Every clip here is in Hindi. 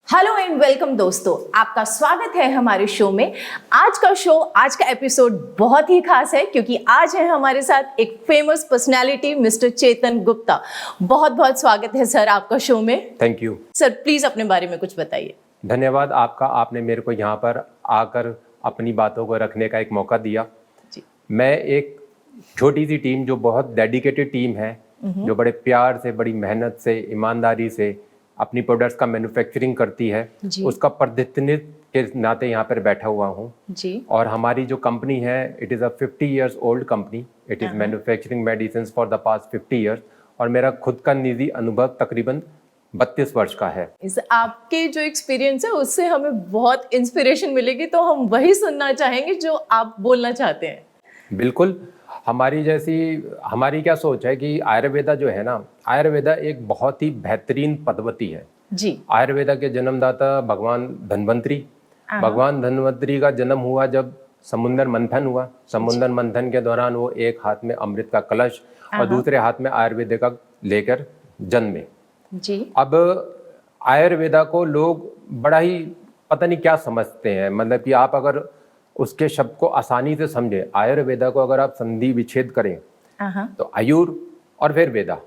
हेलो एंड वेलकम दोस्तों, आपका स्वागत है हमारे शो में। आज का एपिसोड बहुत ही खास है क्योंकि आज है हमारे साथ एक फेमस पर्सनालिटी मिस्टर चेतन गुप्ता। बहुत बहुत स्वागत है सर आपका शो में। थैंक यू सर, प्लीज अपने बारे में कुछ बताइए। धन्यवाद आपका, आपने मेरे को यहाँ पर आकर अपनी बातों को रखने का एक मौका दिया जी। मैं एक छोटी सी टीम जो बहुत डेडिकेटेड टीम है, जो बड़े प्यार से, बड़ी मेहनत से, ईमानदारी से अपनी प्रोडक्ट्स का मैन्युफैक्चरिंग करती है, उसका प्रतिनिधित्व के नाते यहाँ पर बैठा हुआ हूँ जी। और हमारी जो कंपनी है, it is a 50 years old company. It is manufacturing medicine for the past 50 years और मेरा खुद का निजी अनुभव तकरीबन 32 वर्ष का है। इस आपके जो एक्सपीरियंस है उससे हमें बहुत इंस्पिरेशन मिलेगी, तो हम वही सुनना चाहेंगे जो आप बोलना चाहते हैं। बिल्कुल, हमारी क्या सोच है कि आयुर्वेदा जो है ना, आयुर्वेदा एक बहुत ही बेहतरीन पद्धति है जी। आयुर्वेदा के जन्मदाता भगवान धन्वंतरी का जन्म हुआ जब समुद्र मंथन हुआ। समुद्र मंथन के दौरान वो एक हाथ में अमृत का कलश और दूसरे हाथ में आयुर्वेद का लेकर जन्मे जी। अब आयुर्वेदा को लोग बड़ा ही पता नहीं क्या समझते हैं, मतलब कि आप अगर उसके शब्द को आसानी से समझे, आयुर्वेदा को अगर आप संधि विच्छेद करें तो आयुर और फिर वेदा,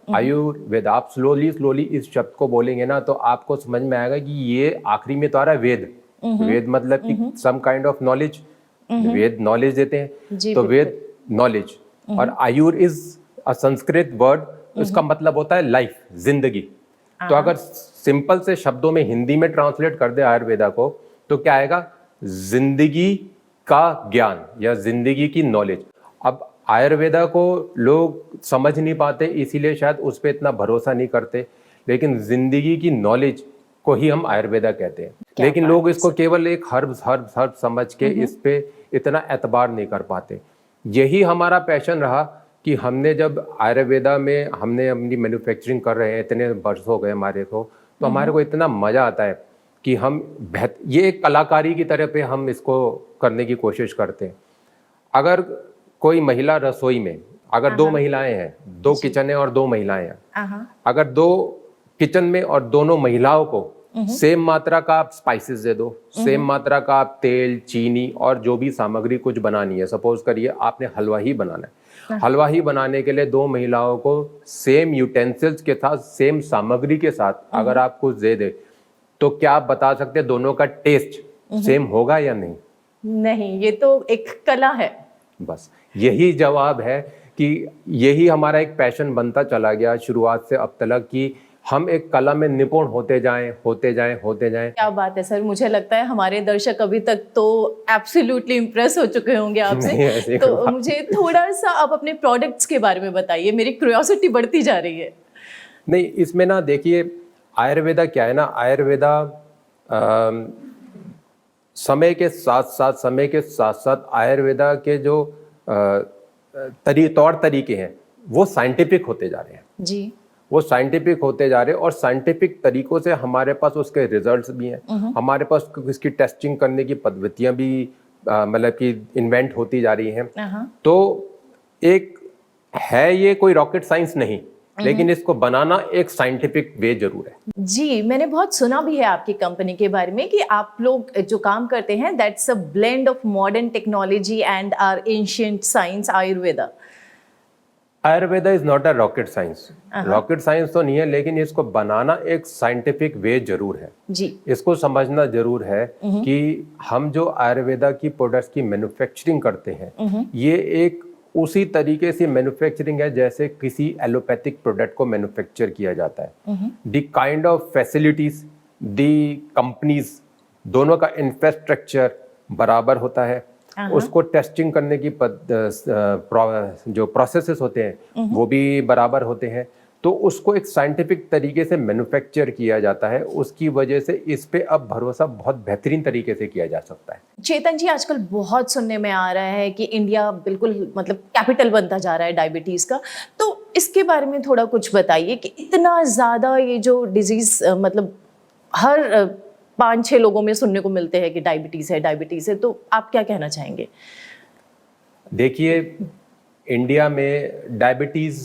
आयुर्वेदा आप स्लोली इस शब्द को बोलेंगे ना तो आपको समझ में आएगा कि ये आखिरी में तो आ रहा है वेद। वेद मतलब कि some kind of knowledge, Ved knowledge देते हैं, तो वेद नॉलेज। और ayur is a Sanskrit word, उसका मतलब होता है लाइफ, जिंदगी। तो अगर सिंपल से शब्दों में हिंदी में ट्रांसलेट कर दे आयुर्वेदा को तो क्या आएगा? जिंदगी का ज्ञान या जिंदगी की नॉलेज। अब आयुर्वेदा को लोग समझ नहीं पाते, इसीलिए शायद उस पर इतना भरोसा नहीं करते, लेकिन जिंदगी की नॉलेज को ही हम आयुर्वेदा कहते हैं। लेकिन लोग इसको केवल एक हर्ब समझ के इस पे इतना एतबार नहीं कर पाते। यही हमारा पैशन रहा कि हमने जब आयुर्वेदा में हमने अपनी मैन्युफैक्चरिंग कर रहे हैं, इतने वर्ष हो गए हमारे को, तो हमारे को इतना मज़ा आता है कि हम ये एक कलाकारी की तरह पे हम इसको करने की कोशिश करते हैं। अगर कोई महिला रसोई में, अगर दो महिलाएं हैं, दो किचन है और दो महिलाएं हैं, अगर दो किचन में और दोनों महिलाओं को सेम मात्रा का आप स्पाइसेस दे दो, सेम मात्रा का आप तेल, चीनी और जो भी सामग्री कुछ बनानी है, सपोज करिए आपने हलवा ही बनाना है, हलवा ही बनाने के लिए दो महिलाओं को सेम यूटेंसिल्स के साथ, सेम सामग्री के साथ अगर आप कुछ दे दे तो क्या आप बता सकते हैं दोनों का टेस्ट सेम होगा या नहीं? नहीं, ये तो एक कला है। बस यही जवाब है कि यही हमारा एक पैशन बनता चला गया शुरुआत से अब तक कि हम एक कला में निपुण होते जाएं। क्या बात है सर, मुझे लगता है हमारे दर्शक अभी तक तो एब्सोल्युटली इम्प्रेस हो चुके होंगे आपसे। तो मुझे थोड़ा सा आप अपने प्रोडक्ट्स के बारे में बताइए, मेरी क्यूरियोसिटी बढ़ती जा रही है। नहीं, इसमें ना देखिए, आयुर्वेदा क्या है ना, आयुर्वेदा समय के साथ साथ आयुर्वेदा के जो तौर तरीके हैं वो साइंटिफिक होते जा रहे हैं जी। वो साइंटिफिक होते जा रहे हैं और साइंटिफिक तरीकों से हमारे पास उसके रिजल्ट्स भी हैं, हमारे पास इसकी टेस्टिंग करने की पद्धतियां भी मतलब कि इन्वेंट होती जा रही हैं। तो एक है, ये कोई रॉकेट साइंस नहीं, लेकिन इसको बनाना एक साइंटिफिक वे जरूर है जी। मैंने बहुत सुना भी है आपकी कंपनी के बारे में कि आप लोग जो काम करते हैं that's a blend of modern technology and our ancient science Ayurveda. Ayurveda is not a rocket science. Rocket science तो नहीं है, लेकिन इसको बनाना एक साइंटिफिक वे जरूर है जी। इसको समझना जरूर है कि हम जो आयुर्वेदा की प्रोडक्ट्स की मैन्युफैक्चरिंग करते हैं, ये एक उसी तरीके से मैन्युफैक्चरिंग है जैसे किसी एलोपैथिक प्रोडक्ट को मैन्युफैक्चर किया जाता है। The kind of facilities, the companies, दोनों का इंफ्रास्ट्रक्चर बराबर होता है। उसको टेस्टिंग करने की जो प्रोसेसेस होते हैं वो भी बराबर होते हैं। तो उसको एक साइंटिफिक तरीके से मैन्युफैक्चर किया जाता है, उसकी वजह से इस पे अब भरोसा बहुत बेहतरीन तरीके से किया जा सकता है। चेतन जी, आजकल बहुत सुनने में आ रहा है कि इंडिया बिल्कुल मतलब कैपिटल बनता जा रहा है डायबिटीज का, तो इसके बारे में थोड़ा कुछ बताइए कि इतना ज्यादा ये जो डिजीज मतलब हर 5-6 लोगों में सुनने को मिलते हैं कि डायबिटीज है, तो आप क्या कहना चाहेंगे? देखिए, इंडिया में डायबिटीज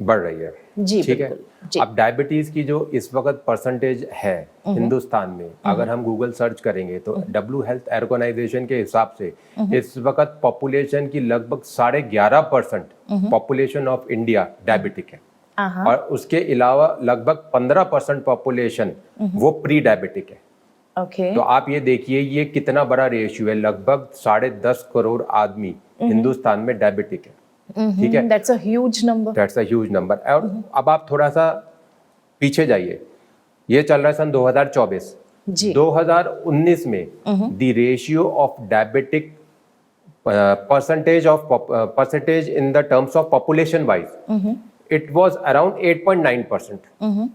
बढ़ रही है। जी ठीक है। बिल्कुल जी। अब डायबिटीज की जो इस वक्त परसेंटेज है हिंदुस्तान में, अगर हम गूगल सर्च करेंगे तो डब्ल्यू हेल्थ ऑर्गेनाइजेशन के हिसाब से इस वक्त पॉपुलेशन की लगभग 11.5% पॉपुलेशन ऑफ इंडिया डायबिटिक है। और उसके अलावा लगभग 15% पॉपुलेशन वो प्री डायबिटिक है। ओके। तो आप ये देखिए ये कितना बड़ा रेशियो है, लगभग 10.5 करोड़ आदमी हिंदुस्तान में डायबिटिक है। ठीक है, that's a huge number. That's a huge number. और अब आप थोड़ा सा पीछे जाइए, ये चल रहा है सन 2024 जी। 2019 में the ratio of diabetic percentage in the terms of population wise it was around 8.9%।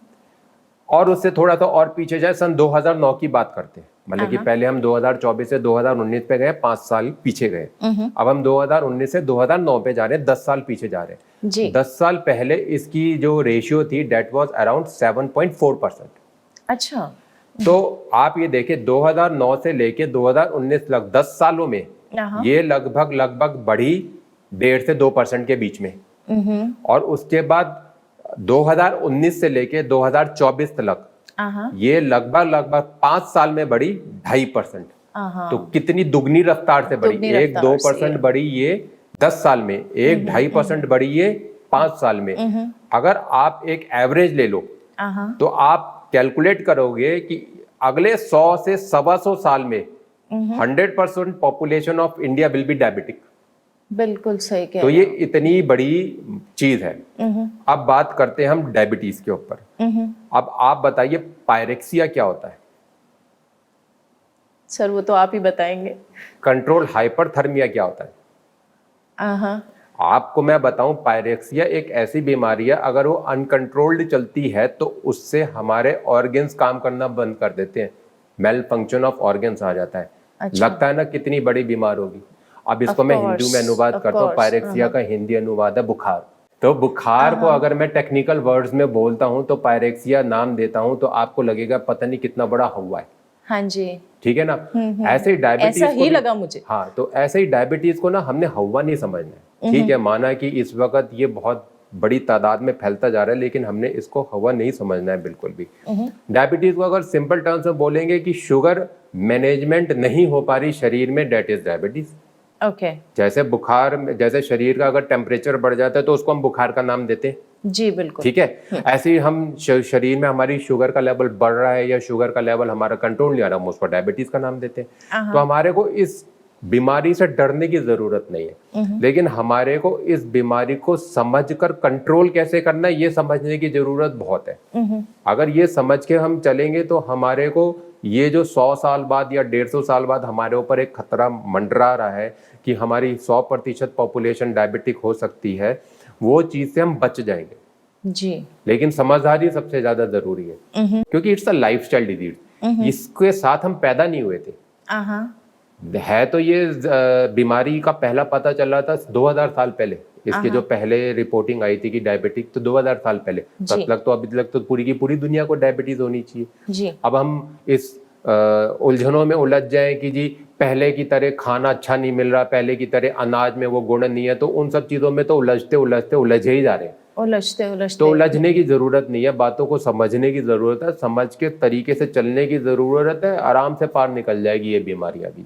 और उससे थोड़ा सा और पीछे जाए, सन 2009 की बात करते हैं, मतलब कि पहले हम 2024 से 2019 पे गए, 5 साल पीछे गए। अब हम 2019 से 2009 पे जा रहे हैं, 10 साल पीछे जा रहे हैं जी। 10 साल पहले इसकी जो रेशियो थी डेट वाज अराउंड 7.4%। अच्छा। तो आप ये देखिए 2009 से लेके 2019 लग 10 सालों में ये लगभग बढ़ी 1.5 से 2% के बीच में। और उसके बाद 2019 से लेके 2024 तक ये लगभग 5 साल में बढ़ी 2.5%। तो कितनी दुगनी रफ्तार से बढ़ी, 1-2% बढ़ी ये 10 साल में, 1-2.5% बढ़ी ये 5 साल में। अगर आप एक एवरेज ले लो तो आप कैलकुलेट करोगे कि अगले 100 से 125 साल में 100% population of India will be diabetic. बिल्कुल सही कह तो रहे ये इतनी बड़ी चीज है। अब बात करते हैं हम डायबिटीज के ऊपर। अब आप बताइए पायरेक्सिया क्या होता है? सर वो तो आप ही बताएंगे। कंट्रोल हाइपरथर्मिया क्या होता है? आपको मैं बताऊं, पायरेक्सिया एक ऐसी बीमारी है, अगर वो अनकंट्रोल्ड चलती है तो उससे हमारे ऑर्गन्स काम करना बंद कर देते हैं, मेल फंक्शन ऑफ ऑर्गन्स आ जाता है। अच्छा। लगता है ना कितनी बड़ी बीमार होगी। अब इसको मैं हिंदी में अनुवाद करता हूँ, पायरेक्सिया का हिंदी अनुवाद है बुखार। तो बुखार को अगर मैं टेक्निकल वर्ड्स में बोलता हूँ तो पायरेक्सिया नाम देता हूँ तो आपको लगेगा पता नहीं कितना बड़ा हवा है। हाँ जी। ठीक है ना? ऐसे ही डायबिटीज ऐसा ही लगा मुझे। हाँ, तो ऐसे ही डायबिटीज को ना हमने हवा नहीं समझना है। ठीक है, माना कि इस वक्त ये बहुत बड़ी तादाद में फैलता जा रहा है, लेकिन हमने इसको हवा नहीं समझना है बिल्कुल भी। डायबिटीज को अगर सिंपल टर्म्स में बोलेंगे कि शुगर मैनेजमेंट नहीं हो पा रही शरीर में, डेट इज डायबिटीज। ओके। जैसे बुखार में, जैसे शरीर का अगर टेम्परेचर बढ़ जाता है तो उसको हम बुखार का नाम देते हैं। जी बिल्कुल। ठीक है, ऐसे ही हम शरीर में हमारी शुगर का लेवल बढ़ रहा है या शुगर का लेवल हमारा कंट्रोल नहीं आ रहा, हम उसको डायबिटीज का नाम देते हैं। तो हमारे को इस बीमारी से डरने की जरूरत नहीं है, लेकिन हमारे को इस बीमारी को समझकर कंट्रोल कैसे करना है ये समझने की जरूरत बहुत है। अगर ये समझ के हम चलेंगे तो हमारे को ये जो 100 साल बाद या 150 साल बाद हमारे ऊपर एक खतरा मंडरा रहा है कि हमारी 100% पॉपुलेशन डायबिटिक हो सकती है, वो चीज से हम बच जाएंगे। जी। लेकिन समझदारी सबसे ज्यादा जरूरी है, क्योंकि इट्स अ लाइफस्टाइल डिजीज। इसके साथ हम पैदा नहीं हुए थे। है तो ये बीमारी का पहला पता चला था 2000 साल पहले। इसके जो पहले रिपोर्टिंग आई थी कि डायबिटिक, तो 2000 साल पहले। तब तक तो अभी तक तो पूरी की पूरी दुनिया को डायबिटीज होनी चाहिए। जी। अब हम इस उलझनों में उलझ जाए कि जी पहले की तरह खाना अच्छा नहीं मिल रहा, पहले की तरह अनाज में वो गुण नहीं है, तो उन सब चीजों में तो उलझे ही जा रहे हैं। तो उलझने की जरूरत नहीं है, बातों को समझने की जरूरत है, समझ के तरीके से चलने की जरूरत है, आराम से पार निकल जाएगी ये बीमारियां भी।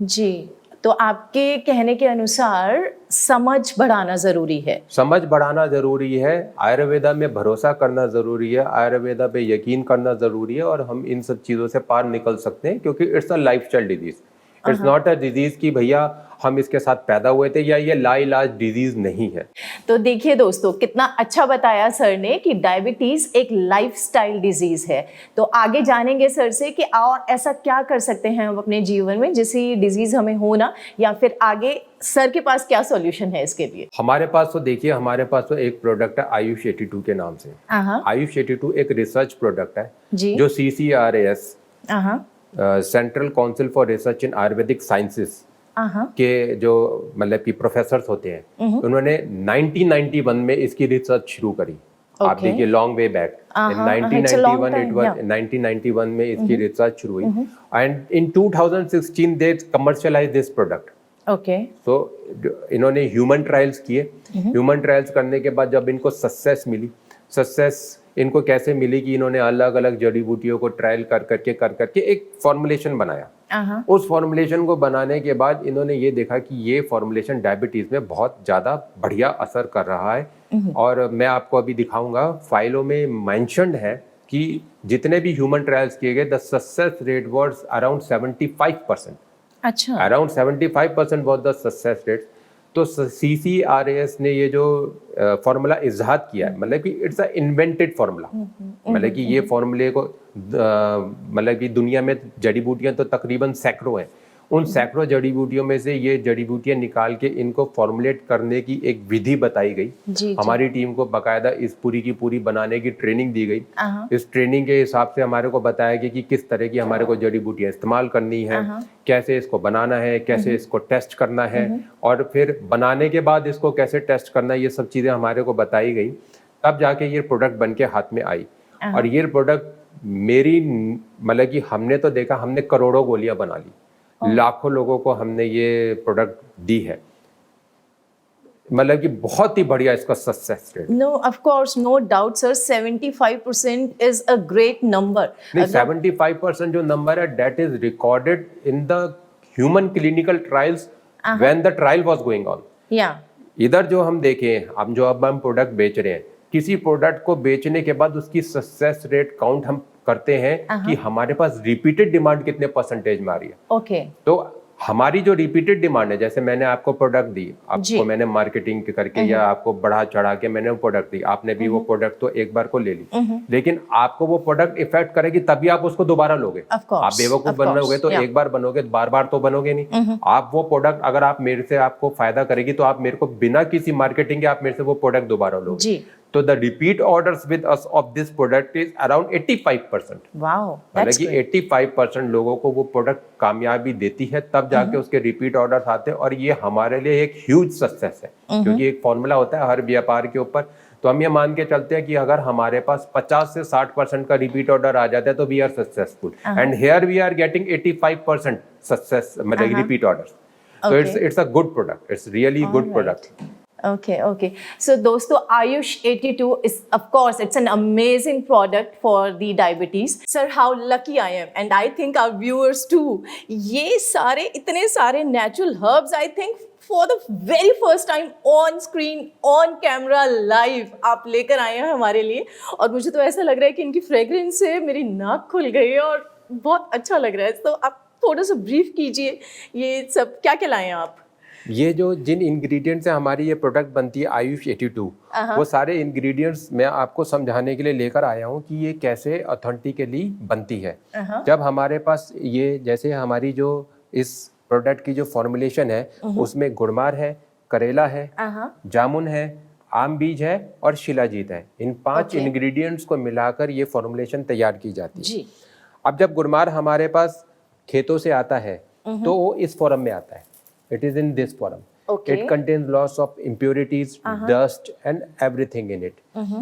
जी। तो आपके कहने के अनुसार समझ बढ़ाना जरूरी है। समझ बढ़ाना जरूरी है, आयुर्वेदा में भरोसा करना जरूरी है, आयुर्वेदा पे यकीन करना जरूरी है, और हम इन सब चीजों से पार निकल सकते हैं, क्योंकि it's a lifestyle disease. It's not a disease कि भैया हम इसके साथ पैदा हुए थे, या ये लाइलाज डिजीज नहीं है। तो देखिए दोस्तों, कितना अच्छा बताया सर ने कि डायबिटीज एक लाइफस्टाइल डिजीज है। तो आगे जानेंगे सर से कि और ऐसा क्या कर सकते हैं हम अपने जीवन में जिससे डिजीज हमें हो ना, या फिर आगे सर के पास क्या सॉल्यूशन है इसके लिए। हमारे पास तो देखिए, हमारे पास तो एक प्रोडक्ट है आयुष 82 के नाम से। आयुष 82 एक रिसर्च प्रोडक्ट है जो CCRAS, central Council for Research in Ayurvedic sciences के जो मतलब कि प्रोफेसर होते हैं, उन्होंने 1991 में इसकी रिसर्च शुरू करी। आप देखिए, लॉन्ग वे बैक इन 1991 में इसकी रिसर्च शुरू हुई, and in 2016 they commercialise this product. Okay. तो इन्होंने ह्यूमन ट्रायल्स किए। ह्यूमन ट्रायल्स करने के बाद जब इनको सक्सेस मिली, सक्सेस इनको कैसे मिली कि इन्होंने अलग अलग जड़ी बूटियों को ट्रायल कर करके एक फॉर्मुलेशन बनाया। उस फॉर्मुलेशन को बनाने के बाद इन्होंने ये देखा कि ये फॉर्मुलेशन डायबिटीज में बहुत ज़्यादा बढ़िया असर कर रहा है। और मैं आपको अभी दिखाऊंगा, फाइलों में मेंशन्ड है कि जितने भी ह्यूमन ट्रायल्स किए गए, the success rate was around 75%। अच्छा। Around 75% was the success rate. तो CCRAS ने ये जो फॉर्मूला इजाद किया है, मतलब कि इट्स अ इन्वेंटेड फॉर्मूला, मतलब कि ये फॉर्मूले को मतलब कि दुनिया में जड़ी बूटियां तो तकरीबन सैकड़ों हैं, उन सैकड़ों जड़ी बूटियों में से ये जड़ी बूटियां निकाल के इनको फॉर्मुलेट करने की एक विधि बताई गई। हमारी टीम को बकायदा इस पूरी की पूरी बनाने की ट्रेनिंग दी गई। इस ट्रेनिंग के हिसाब से हमारे को बताया गया कि किस तरह की हमारे को जड़ी बूटियां इस्तेमाल करनी है, कैसे इसको बनाना है, कैसे इसको टेस्ट करना है, और फिर बनाने के बाद इसको कैसे टेस्ट करना है, ये सब चीज़ें हमारे को बताई गई। तब जाके ये प्रोडक्ट बन के हाथ में आई। और ये प्रोडक्ट मेरी मतलब कि हमने तो देखा, हमने करोड़ों गोलियां बना ली, लाखों लोगों को हमने ये प्रोडक्ट दी है, मतलब कि बहुत ही बढ़िया इसका success rate. No of course, no doubt sir, 75% is a great number. नहीं, 75% जो नंबर है, that is recorded in the human clinical trials when the trial was going on. इधर जो हम देखें, अब हम प्रोडक्ट बेच रहे हैं, किसी प्रोडक्ट को बेचने के बाद उसकी सक्सेस रेट काउंट हम करते हैं कि हमारे पास रिपीटेड डिमांड कितने परसेंटेज में आ रही है। ओके। तो हमारी जो रिपीटेड डिमांड है, जैसे मैंने आपको प्रोडक्ट दी, आपको मैंने मार्केटिंग करके या आपको बढ़ा चढ़ा के मैंने वो प्रोडक्ट दी, आपने भी वो प्रोडक्ट तो एक बार को ले ली, लेकिन आपको वो प्रोडक्ट इफेक्ट करेगी तभी आप उसको दोबारा लोगे। आप बेवकूफ बनोगे तो एक बार बनोगे, बार बार तो बनोगे नहीं। आप वो प्रोडक्ट अगर आप मेरे से, आपको फायदा करेगी तो आप मेरे को बिना किसी मार्केटिंग के आप मेरे से वो प्रोडक्ट दोबारा लोगे। तो the repeat orders with us of this product is around 85%। Wow, मतलब कि 85% लोगों को वो प्रोडक्ट कामयाबी देती है, तब जाके उसके रिपीट ऑर्डर्स आते हैं। और ये हमारे लिए एक ह्यूज सक्सेस है, क्योंकि एक फॉर्मूला होता है हर व्यापार के ऊपर। तो हम ये मान के चलते हैं कि अगर हमारे पास 50 से 60% का रिपीट ऑर्डर आ जाता है तो we are successful, and here we are getting 85% success, मतलब रिपीट ऑर्डर्स। तो it's a good product, it's really good product. Okay. So दोस्तों, Ayush 82 is, of course, it's an amazing product for the diabetes. Sir, how lucky I am, and I think our viewers too. ये सारे, इतने सारे natural herbs, I think for the very first time on screen, on camera, live आप लेकर आए हैं हमारे लिए। और मुझे तो ऐसा लग रहा है कि इनकी फ्रेग्रेंस से मेरी नाक खुल गई है और बहुत अच्छा लग रहा है। तो आप थोड़ा सा ब्रीफ कीजिए, ये सब क्या क्या लाए हैं आप? ये जो जिन इंग्रेडिएंट से हमारी ये प्रोडक्ट बनती है आयुष 82, वो सारे इंग्रेडिएंट्स मैं आपको समझाने के लिए लेकर आया हूँ कि ये कैसे ऑथेंटिकली बनती है। जब हमारे पास ये, जैसे हमारी जो इस प्रोडक्ट की जो फॉर्मुलेशन है, उसमें गुड़मार है, करेला है, जामुन है, आम बीज है और शिलाजीत है। इन 5 इंग्रेडिएंट्स को मिलाकर ये फॉर्मुलेशन तैयार की जाती है। अब जब गुड़मार हमारे पास खेतों से आता है तो वो इस फॉर्म में आता है। It is in this form. It contains lots of impurities, dust, and everything in it.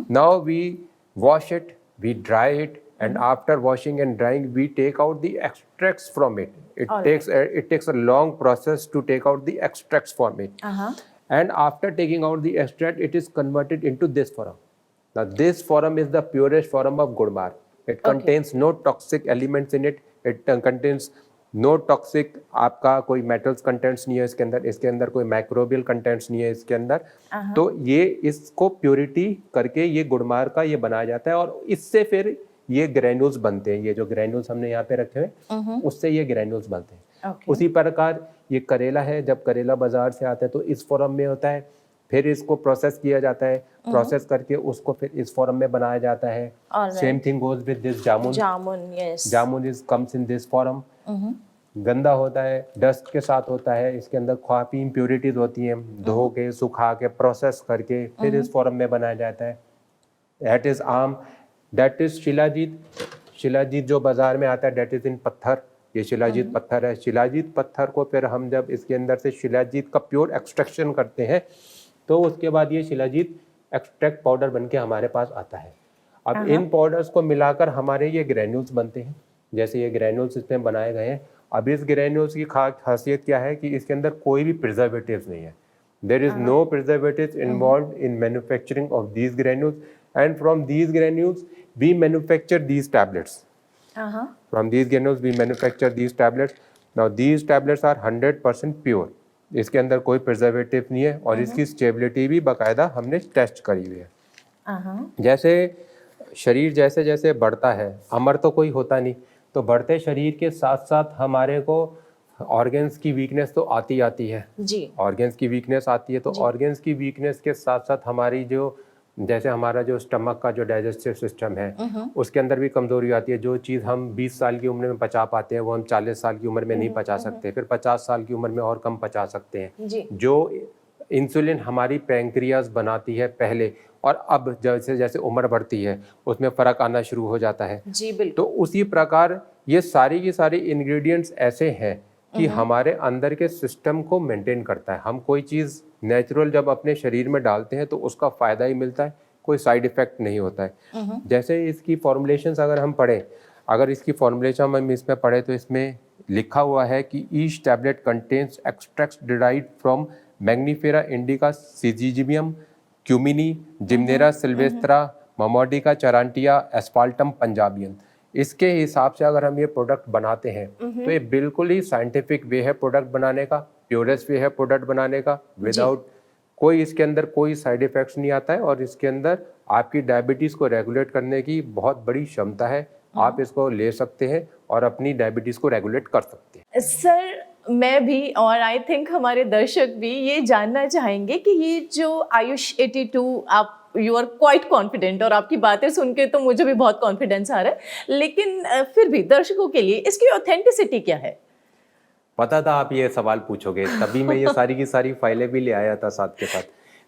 Now we wash it, we dry it, and after washing and drying, we take out the extracts from it. It takes a long process to take out the extracts from it. And after taking out the extract, it is converted into this form. Now this form is the purest form of gudmar. It contains no toxic elements in it. It contains no toxic, आपका कोई मेटल्स कंटेंट्स नहीं है इसके अंदर कोई माइक्रोबियल कंटेंट्स नहीं है इसके अंदर। तो ये इसको प्योरिटी करके ये गुड़मार का ये बनाया जाता है, और इससे फिर ये ग्रैन्यूल्स बनते हैं। ये जो ग्रैन्यूल्स हमने यहाँ पे रखे हुए, उससे ये ग्रैन्यूल्स बनते हैं। उसी प्रकार ये करेला है, जब करेला बाजार से आता है तो इस फॉर्म में होता है, फिर इसको प्रोसेस किया जाता है, प्रोसेस करके उसको फिर इस फॉर्म में बनाया जाता है। Same thing goes with this jamun. Jamun is comes in this form. गंदा होता है, डस्ट के साथ होता है, इसके अंदर काफी इम्प्योरिटीज होती हैं, धो के सुखा के प्रोसेस करके फिर इस फॉर्म में बनाया जाता है। दैट इज आम, दैट इज शिलाजीत। शिलाजीत जो बाजार में आता है, दैट इज इन पत्थर। ये शिलाजीत पत्थर है। शिलाजीत पत्थर को फिर हम जब इसके अंदर से शिलाजीत का प्योर एक्सट्रैक्शन करते हैं तो उसके बाद ये शिलाजीत एक्सट्रैक्ट पाउडर बनके हमारे पास आता है। अब इन पाउडर्स को मिलाकर हमारे ये ग्रैन्यूल्स बनते हैं। जैसे ये ग्रैन्यूल्स इसमें बनाए गए हैं, अब इस ग्रेन्यूल्स की खासियत क्या है कि इसके अंदर कोई भी प्रिजर्वेटिव्स नहीं है. There is no preservatives involved in manufacturing of these granules, and from these granules we manufacture these tablets. From these granules we manufacture these tablets. Now these tablets are 100% pure. इसके अंदर कोई प्रिजर्वेटिव नहीं है और इसकी स्टेबिलिटी भी बाकायदा हमने टेस्ट करी हुई है. जैसे शरीर जैसे जैसे बढ़ता है, अमर तो कोई होता नहीं, तो बढ़ते शरीर के साथ साथ हमारे को ऑर्गन्स की वीकनेस तो आती है जी. ऑर्गन्स की वीकनेस आती है, तो ऑर्गन्स की वीकनेस के साथ साथ हमारी जो जैसे हमारा जो स्टमक का जो डाइजेस्टिव सिस्टम है उसके अंदर भी कमजोरी आती है. जो चीज़ हम 20 साल की उम्र में पचा पाते हैं वो हम 40 साल की उम्र में नहीं पचा सकते, फिर 50 साल की उम्र में और कम पचा सकते हैं जी. जो इंसुलिन हमारी पैंक्रियाज बनाती है पहले, और अब जैसे जैसे उम्र बढ़ती है उसमें फ़र्क आना शुरू हो जाता है जी. बिल्कुल. तो उसी प्रकार ये सारी की सारी इंग्रेडिएंट्स ऐसे हैं कि हमारे अंदर के सिस्टम को मेंटेन करता है. हम कोई चीज़ नेचुरल जब अपने शरीर में डालते हैं तो उसका फ़ायदा ही मिलता है, कोई साइड इफ़ेक्ट नहीं होता है. जैसे इसकी फॉर्मुलेशंस अगर हम पढ़ें, अगर इसकी फॉर्मुलेशन हम इसमें पढ़ें तो इसमें लिखा हुआ है कि each tablet contains extracts derived from Mangifera indica, Syzygium, cumini, Gymnema sylvestre, Momordica charantia, Asphaltum punjabianum. इसके हिसाब से अगर हम ये प्रोडक्ट बनाते हैं तो ये बिल्कुल ही साइंटिफिक वे है प्रोडक्ट बनाने का, प्योरेस्ट वे है प्रोडक्ट बनाने का, विदाउट कोई इसके अंदर कोई साइड इफेक्ट्स नहीं आता है. और इसके अंदर आपकी डायबिटीज़ को रेगुलेट करने की बहुत बड़ी क्षमता है. आप इसको ले सकते हैं और अपनी डायबिटीज़ को रेगुलेट कर सकते हैं. सर, मैं भी और आई थिंक हमारे दर्शक भी ये जानना चाहेंगे कि ये जो आयुष 82 आप यू आर क्वाइट कॉन्फिडेंट, और आपकी बातें सुन के तो मुझे भी बहुत कॉन्फिडेंस आ रहा है, लेकिन फिर भी दर्शकों के लिए इसकी ऑथेंटिसिटी क्या है? पता था आप ये सवाल पूछोगे, तभी मैं ये सारी की सारी फाइलें भी ले आया था साथ के साथ.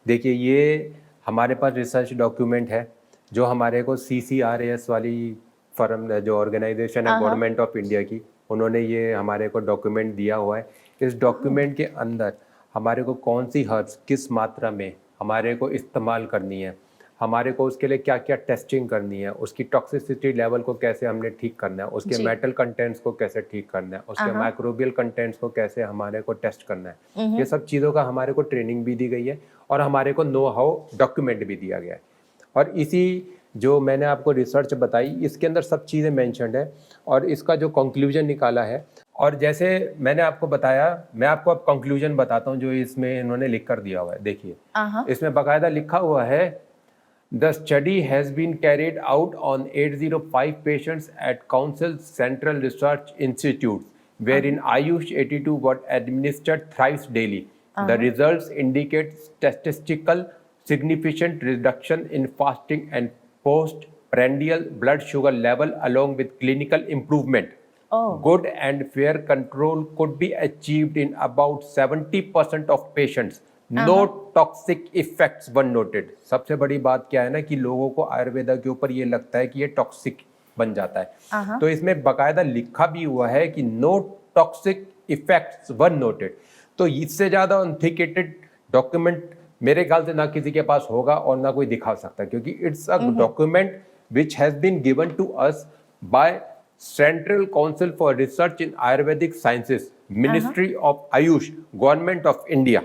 देखिए, ये हमारे पास रिसर्च डॉक्यूमेंट है जो हमारे को CCRAS वाली फर्म जो ऑर्गेनाइजेशन है गवर्नमेंट ऑफ इंडिया की, उन्होंने ये हमारे को डॉक्यूमेंट दिया हुआ है. इस डॉक्यूमेंट के अंदर हमारे को कौन सी हर्ब्स किस मात्रा में हमारे को इस्तेमाल करनी है, हमारे को उसके लिए क्या क्या टेस्टिंग करनी है, उसकी टॉक्सिसिटी लेवल को कैसे हमने ठीक करना है, उसके मेटल कंटेंट्स को कैसे ठीक करना है, उसके माइक्रोबियल कंटेंट्स को कैसे हमारे को टेस्ट करना है, ये सब चीज़ों का हमारे को ट्रेनिंग भी दी गई है और हमारे को नो हाउ डॉक्यूमेंट भी दिया गया है. और इसी जो मैंने आपको रिसर्च बताई इसके अंदर सब चीज़ें मेंशन्ड है और इसका जो कंक्लूजन निकाला है. और जैसे मैंने आपको बताया, मैं आपको अब कंक्लूजन बताता हूँ जो इसमें इन्होंने लिख कर दिया हुआ है. देखिए, इसमें बाकायदा लिखा हुआ है, the study has been carried out on 805 patients at Council Central Research Institute wherein AYUSH 82 what administered thrice daily. The results indicate statistical significant reduction in fasting and postprandial blood sugar level along with clinical improvement. Good and fair control could be achieved in about 70% of patients. No toxic effects were noted. सबसे बड़ी बात क्या है ना कि लोगों को आयुर्वेदा के ऊपर ये लगता है कि ये टॉक्सिक बन जाता है. तो इसमें बाकायदा लिखा भी हुआ है कि no toxic effects were noted. तो इससे ज़्यादा ऑथेंटिकेटेड डॉक्यूमेंट मेरे ख्याल से ना किसी के पास होगा और ना कोई दिखा सकता, क्योंकि it's a document which has been given to us by Central Council for Research in Ayurvedic Sciences, Ministry of AYUSH, Government of India,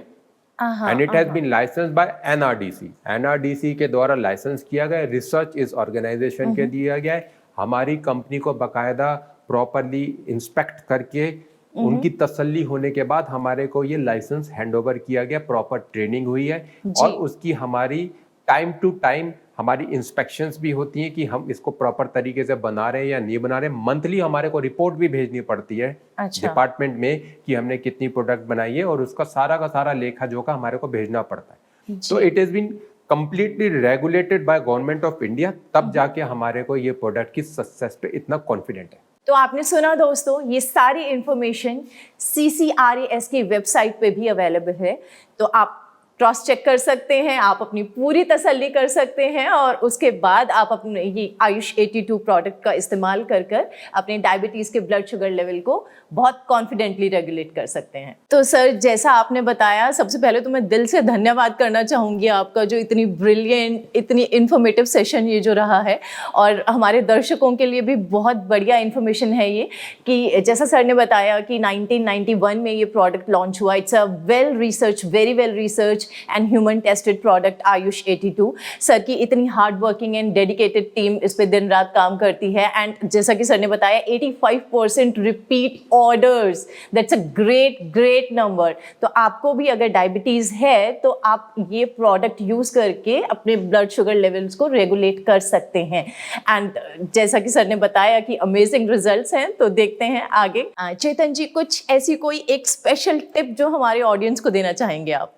and it has been licensed by NRDC. NRDC के द्वारा लाइसेंस किया गया, रिसर्च इस ऑर्गेनाइजेशन के दिया गया है. हमारी कंपनी को बाकायदा प्रॉपरली इंस्पेक्ट करके उनकी तसल्ली होने के बाद हमारे को ये लाइसेंस हैंडओवर किया गया, प्रॉपर ट्रेनिंग हुई है और उसकी हमारी टाइम टू टाइम हमारी इंस्पेक्शंस भी होती हैं कि हम इसको प्रॉपर तरीके से बना रहे हैं या नहीं बना रहे. मंथली हमारे को रिपोर्ट भी भेजनी पड़ती है डिपार्टमेंट में कि हमने कितनी प्रोडक्ट बनाई है और उसका सारा का सारा लेखा जोखा हमारे को भेजना पड़ता है. तो it has been completely regulated by Government of India, तब जाके हमारे को ये प्रोडक्ट की सक्सेस पे इतना कॉन्फिडेंट है. तो आपने सुना दोस्तों, ये सारी इंफॉर्मेशन CCRAS की वेबसाइट पे भी अवेलेबल है, तो आप क्रॉस चेक कर सकते हैं, आप अपनी पूरी तसल्ली कर सकते हैं और उसके बाद आप अपने ये आयुष 82 प्रोडक्ट का इस्तेमाल कर कर अपने डायबिटीज़ के ब्लड शुगर लेवल को बहुत कॉन्फिडेंटली रेगुलेट कर सकते हैं। तो सर, जैसा आपने बताया, सबसे पहले तो मैं दिल से धन्यवाद करना चाहूँगी आपका, जो इतनी ब्रिलियंट, इतनी इन्फॉर्मेटिव सेशन ये जो रहा है, और हमारे दर्शकों के लिए भी बहुत बढ़िया इन्फॉर्मेशन है ये, कि जैसा सर ने बताया कि 1991 में ये प्रोडक्ट लॉन्च हुआ। It's a well research, very well research and human tested product Ayush 82। Sir की इतनी hard working and dedicated team इस पे दिन रात काम करती है, एंड जैसा कि सर ने बताया 85% repeat orders, that's a great number. तो आपको भी अगर डायबिटीज़ है तो आप ये प्रोडक्ट यूज़ करके अपने ब्लड शुगर लेवल्स को रेगुलेट कर सकते हैं। एंड जैसा कि सर ने बताया कि अमेजिंग रिजल्ट्स हैं, तो देखते हैं आगे। चेतन जी, कुछ ऐसी कोई एक स्पेशल टिप जो हमारे ऑडियंस को देना चाहेंगे आप?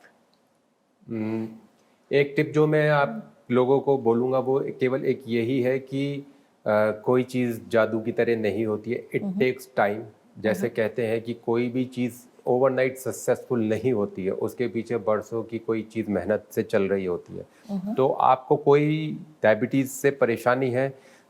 एक टिप जो मैं आप लोगों को बोलूँगा वो केवल एक यही है कि कोई चीज़ जादू की तरह नहीं होती है, इट टेक्स टाइम। जैसे कहते हैं कि कोई भी चीज़ ओवरनाइट सक्सेसफुल नहीं होती है, उसके पीछे बरसों की कोई चीज़ मेहनत से चल रही होती है। तो आपको कोई डायबिटीज़ से परेशानी है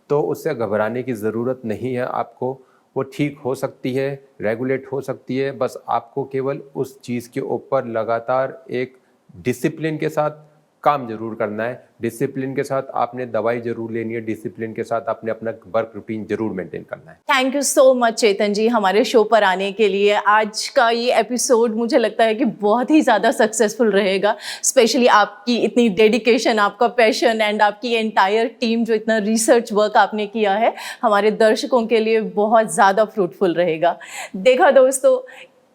तो उससे घबराने की ज़रूरत नहीं है आपको, वो ठीक हो सकती है, रेगुलेट हो सकती है। बस आपको केवल उस चीज़ के ऊपर लगातार एक डिसिप्लिन के साथ काम जरूर करना है। डिसिप्लिन के साथ आपने दवाई जरूर लेनी है, डिसिप्लिन के साथ आपने अपना वर्क रूटीन जरूर मेंटेन करना है। थैंक यू सो मच चेतन जी हमारे शो पर आने के लिए। आज का ये एपिसोड मुझे लगता है कि बहुत ही ज़्यादा सक्सेसफुल रहेगा, स्पेशली आपकी इतनी डेडिकेशन, आपका पैशन एंड आपकी एंटायर टीम जो इतना रिसर्च वर्क आपने किया है, हमारे दर्शकों के लिए बहुत ज़्यादा फ्रूटफुल रहेगा। देखा दोस्तों,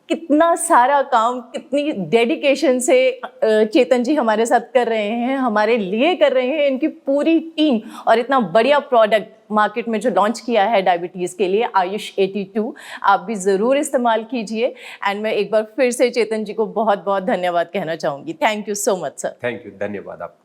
कितना सारा काम, कितनी डेडिकेशन से चेतन जी हमारे साथ कर रहे हैं, हमारे लिए कर रहे हैं, इनकी पूरी टीम, और इतना बढ़िया प्रोडक्ट मार्केट में जो लॉन्च किया है डायबिटीज़ के लिए, आयुष 82, आप भी ज़रूर इस्तेमाल कीजिए। एंड मैं एक बार फिर से चेतन जी को बहुत बहुत धन्यवाद कहना चाहूँगी। Thank you so much sir. Thank you, धन्यवाद आपका।